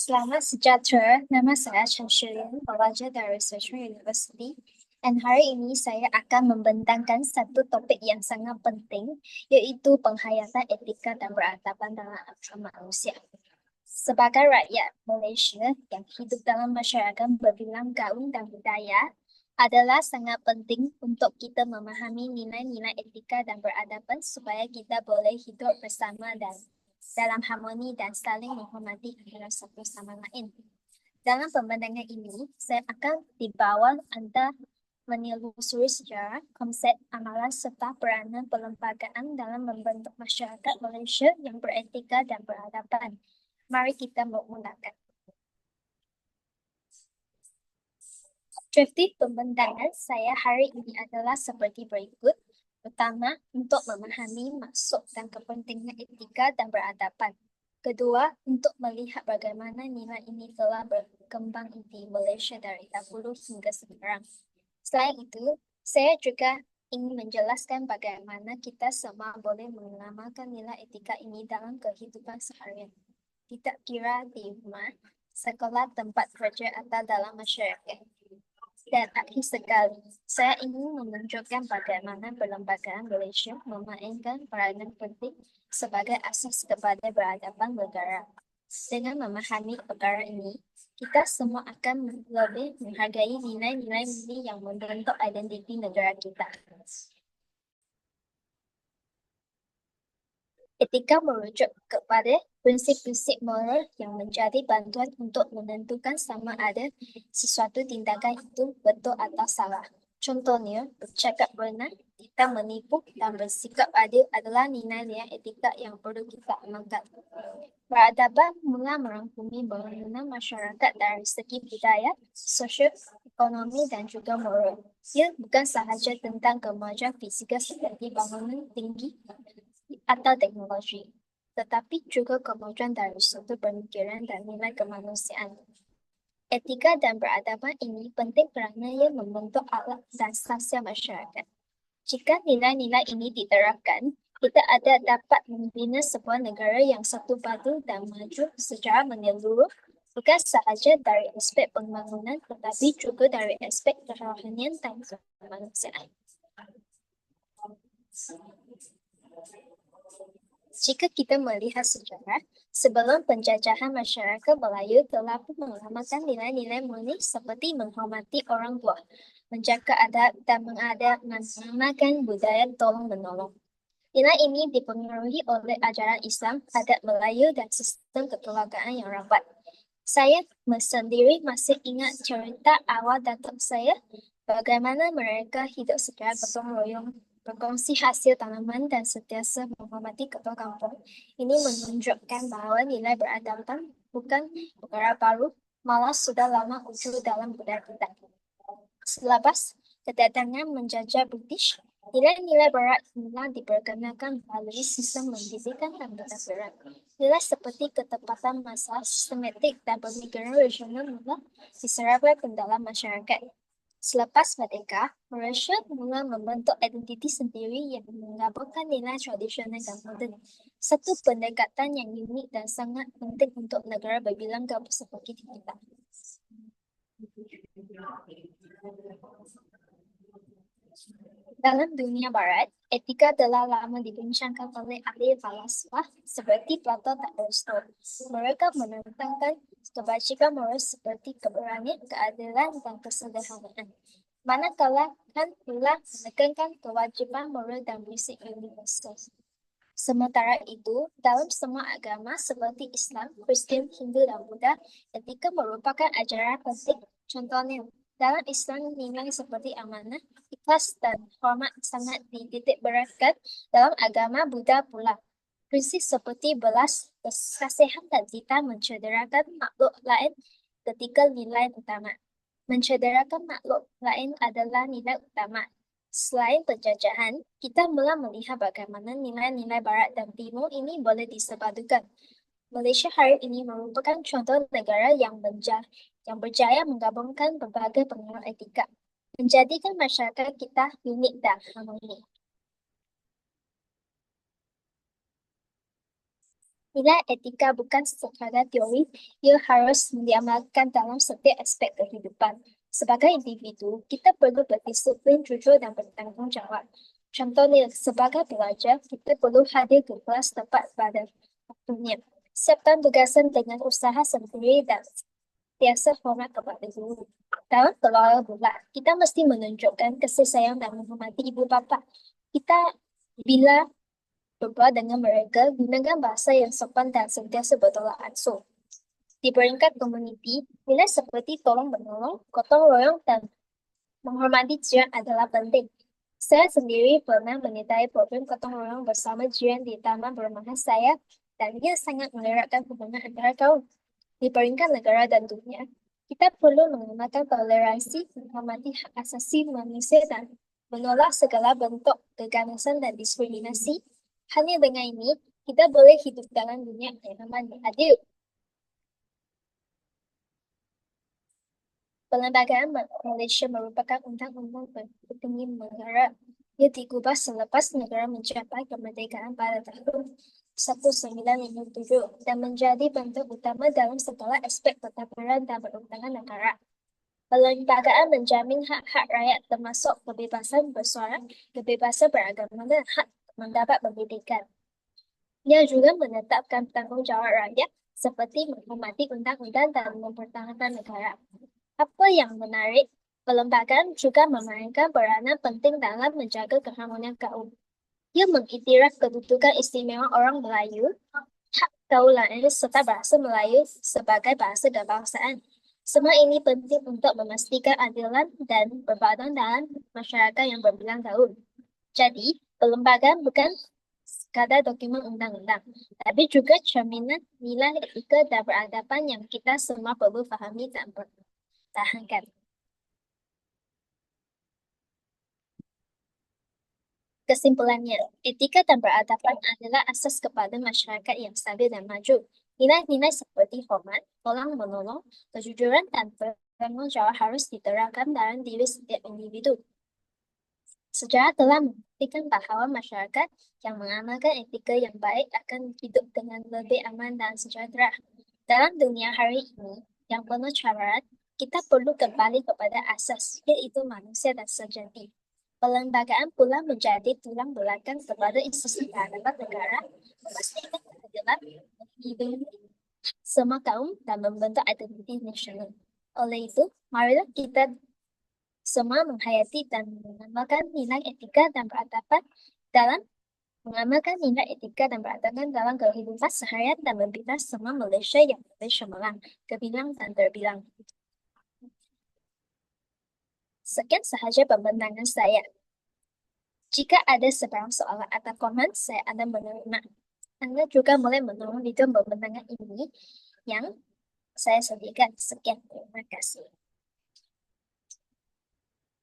Selamat sejahtera, nama saya Chen Shilin, pelajar dari Szechuan University. Dan hari ini saya akan membentangkan satu topik yang sangat penting, yaitu penghayatan etika dan peradaban dalam agama manusia. Sebagai rakyat Malaysia yang hidup dalam masyarakat berbilang gaul dan budaya, adalah sangat penting untuk kita memahami nilai-nilai etika dan peradaban supaya kita boleh hidup bersama dan dalam harmoni dan saling menghormati antara satu sama lain. Dalam pembentangan ini, saya akan dibawa Anda menelusuri sejarah, konsep, amalan, serta peranan perlembagaan dalam membentuk masyarakat Malaysia yang beretika dan beradaban. Mari kita memulakan. Objektif pembentangan saya hari ini adalah seperti berikut. Pertama, untuk memahami maksud dan kepentingan etika dan peradaban. Kedua, untuk melihat bagaimana nilai ini telah berkembang di Malaysia dari dahulu hingga sekarang. Selain itu, saya juga ingin menjelaskan bagaimana kita semua boleh mengamalkan nilai etika ini dalam kehidupan seharian. Tidak kira di rumah, sekolah, tempat kerja, atau dalam masyarakat. Dan akhir sekali, saya ingin menunjukkan bagaimana perlembagaan Malaysia memainkan peranan penting sebagai asas kepada peradaban negara. Dengan memahami perkara ini, kita semua akan lebih menghargai nilai-nilai ini yang membentuk identiti negara kita. Etika merujuk kepada prinsip-prinsip moral yang menjadi bantuan untuk menentukan sama ada sesuatu tindakan itu betul atau salah. Contohnya, bercakap benar, tidak menipu, dan bersikap adil adalah nilai-nilai etika yang perlu kita amalkan. Peradaban mula merangkumi bangunan masyarakat dari segi budaya, sosial, ekonomi, dan juga moral. Ia bukan sahaja tentang kemajuan fizikal seperti bangunan tinggi atau teknologi, tetapi juga kemajuan dari sudut pemikiran dan nilai kemanusiaan. Etika dan peradaban ini penting kerana ia membentuk akhlak dan sasial masyarakat. Jika nilai-nilai ini diterapkan, kita dapat membina sebuah negara yang satu padu dan maju secara menyeluruh, bukan sahaja dari aspek pembangunan, tetapi juga dari aspek kerohanian dan kemanusiaan. Jika kita melihat sejarah, sebelum penjajahan masyarakat Melayu telah pun mengamalkan nilai-nilai murni seperti menghormati orang tua, menjaga adab dan mengamalkan budaya tolong-menolong. Nilai ini dipengaruhi oleh ajaran Islam, adat Melayu dan sistem kekeluargaan yang rapat. Saya sendiri masih ingat cerita awal datuk saya, bagaimana mereka hidup secara gotong royong, berkongsi hasil tanaman dan sentiasa menghormati ketua kampung. Ini menunjukkan bahawa nilai peradaban bukan perkara baru, malah sudah lama wujud dalam budaya kita. Selepas kedatangan menjajah British, nilai-nilai barat mula diperkenalkan melalui sistem pendidikan dan penafsiran. Nilai seperti ketepatan masalah sistematik dan pemikiran regional mula diserapkan ke dalam masyarakat. Selepas merdeka, Malaysia mula membentuk identiti sendiri yang menggabungkan nilai tradisional dan moden. Satu pendekatan yang unik dan sangat penting untuk negara berbilang gaul seperti kita. Dalam dunia barat, etika telah lama dibincangkan oleh ahli falsafah seperti Plato dan Aristotle. Mereka menentangkan kebajikan moral seperti keberanian, keadilan, dan kesederhanaan. Manakala Kant pula menekankan kewajiban moral dan prinsip universal. Sementara itu, dalam semua agama seperti Islam, Kristen, Hindu, dan Buddha, etika merupakan ajaran penting. Contohnya, dalam Islam, nilai seperti amanah, ikhlas, dan hormat sangat dititik beratkan. Dalam agama Buddha pula, prinsip seperti belas kasihan dan tidak mencederakan makhluk lain ketika nilai utama. Mencederakan makhluk lain adalah nilai utama. Selain penjajahan, kita mula melihat bagaimana nilai-nilai Barat dan Timur ini boleh disepadukan. Malaysia hari ini merupakan contoh negara yang berjaya menggabungkan berbagai pengaruh etika, menjadikan masyarakat kita unik dan harmoni. Nilai etika bukan sekadar teori, ia harus diamalkan dalam setiap aspek kehidupan. Sebagai individu, kita perlu berdisiplin, jujur, dan bertanggung jawab. Contohnya, sebagai pelajar, kita perlu hadir ke kelas tepat pada waktunya. Siapkan tugasan dengan usaha sendiri dan biasa hormat kepada guru. Dalam keluarga pula, kita mesti menunjukkan kasih sayang dan menghormati ibu bapa. Kita bila berbuat dengan mereka, gunakan bahasa yang sopan dan sentiasa bertolak ansur. Di peringkat komuniti, nilai seperti tolong menolong, gotong royong, dan menghormati jiran adalah penting. Saya sendiri pernah menyertai program gotong royong bersama jiran di taman perumahan saya, dan ia sangat menggerakkan hubungan antara kaum. Di peringkat negara dan dunia, kita perlu mengamalkan toleransi, menghormati hak asasi manusia, dan menolak segala bentuk keganasan dan diskriminasi. Hanya dengan ini, kita boleh hidup dalam dunia yang aman dan adil. Perlembagaan Malaysia merupakan undang-undang bertinggi negara. Ia digubah selepas negara mencapai kemerdekaan pada tahun 1957 dan menjadi bentuk utama dalam segala aspek pertempuran dan perundangan negara. Perlembagaan menjamin hak-hak rakyat termasuk kebebasan bersuara, kebebasan beragama dan hak mendapat pendidikan. Ia juga menetapkan tanggungjawab rakyat seperti menghormati undang-undang dan mempertahankan negara. Apa yang menarik, perlembagaan juga memainkan peranan penting dalam menjaga keharmonian kaum. Ia mengiktiraf kedudukan istimewa orang Melayu, hak kaum serta bahasa Melayu sebagai bahasa kebangsaan. Semua ini penting untuk memastikan adilan dan perbedaan dalam masyarakat yang berbilang tahun. Jadi, perlembagaan bukan sekadar dokumen undang-undang, tapi juga cerminan nilai etika dan peradaban yang kita semua perlu fahami dan pertahankan. Kesimpulannya, etika dan peradaban adalah asas kepada masyarakat yang stabil dan maju. Nilai-nilai seperti hormat, tolong menolong, kejujuran, dan bertanggung jawab harus diterapkan dalam diri setiap individu. Sejarah telah membuktikan bahawa masyarakat yang mengamalkan etika yang baik akan hidup dengan lebih aman dan sejahtera. Dalam dunia hari ini yang penuh cabaran, kita perlu kembali kepada asas, yaitu manusia dan sejati. Perlembagaan pula menjadi tulang belakang kepada institusi peradaban negara, memastikan keadilan, melindungi semua kaum, dan membentuk identiti nasional. Oleh itu, marilah kita semua menghayati dan mengamalkan nilai etika dan peradaban dalam kehidupan seharian dan membina semua Malaysia yang lebih cemerlang, gemilang, dan terbilang. Sekian sahaja pembincangan saya. Jika ada sebarang soalan atau komen, saya akan menerima. Anda juga boleh menonton video pembincangan ini yang saya sediakan. Sekian, terima kasih.